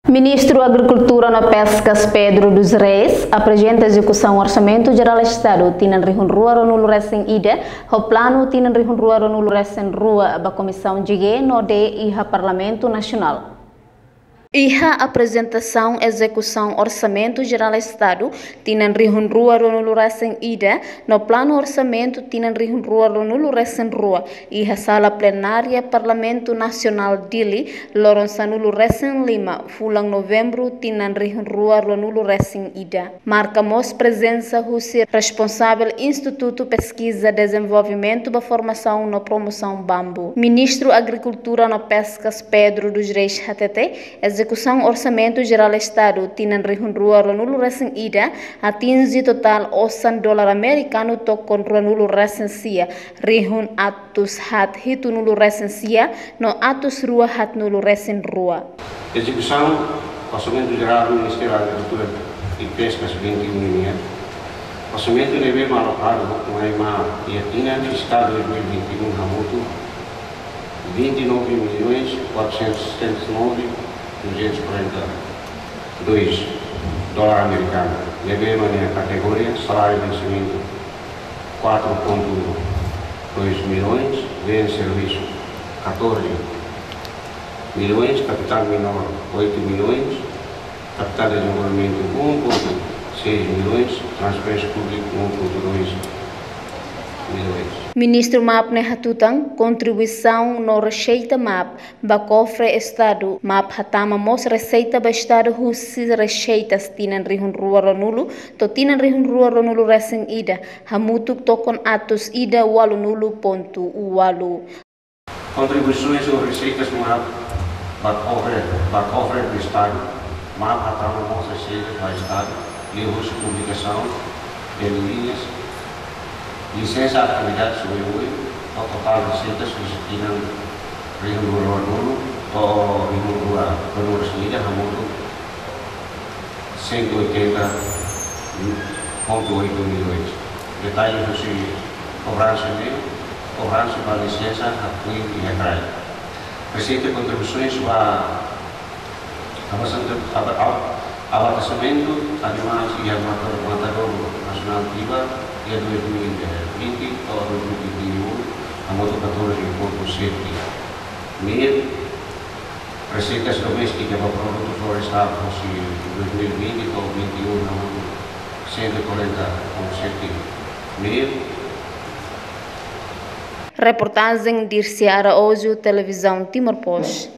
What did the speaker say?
Ministro da Agricultura e Pescas Pedro dos Reis apresenta a execução Orçamento Geral do Estado tinan rihun rua ronulu recém ida o plano tinan rihun rua ronulu recém rua a Comissão de no de e Parlamento Nacional. Iha apresentação execução Orçamento Geral do Estado tinan rihun rua ronulu recém ida no plano orçamento tinan rihun rua ronulu recém rua iha sala plenária Parlamento Nacional Dili loron sanulu recém lima fulang novembro tinan rihun rua ronulu recém ida marcamos presença Russi responsável Instituto Pesquisa Desenvolvimento da Formação no Promoção Bambu Ministro Agricultura e Pescas Pedro dos Reis HTT execução Orçamento Geral do Estado tinan rihun rua ronulu recém ida atinge total $8 americano tokon ronulu recém sia rihun atus hat hitu nulu recém sia no atus rua hat nulu recém rua. Execução Orçamento Geral do Ministério da Agricultura e Pescas 21 milhões. Orçamento deve alocado mais uma iatina fiscal 2021 na mútuo $29.479.242 americano. Deve na categoria salário de vencimento 4,2 milhões, bem serviço 14 milhões, capital menor 8 milhões, capital de desenvolvimento 1,6 milhões, transferência pública 1,2 milhões. Ministro MAP Nehatutang, contribuição no receita MAP, ba cofre Estado, MAP hatama mos receita ba Estado Russi receitas tinan rihun rua ronulu, to tinan rihun rua ronulu recém ida, hamutuk tokon atus ida $8.8. Contribuições ou receitas MAP, ba cofre do Estado, MAP hatama mos receitas ba Estado, livros de publicação, linhas, licença atividade sobre o total de receitas que se tinham rihun rua ronulu, o rihun rua ronulu recém hamutuk 180,8 milhões. Detalhes do cobrança para licença, apoio e recraio. Receita e contribuições para abastecimento, animais e matador nacional IVA e 2020 ou 2021 a moto 14,7 mil. Receitas domésticas para produtos florestais em 2020 ou 2021 a moto 140,7 mil. Reportagem Dirce Araújo, Televisão Timor Post.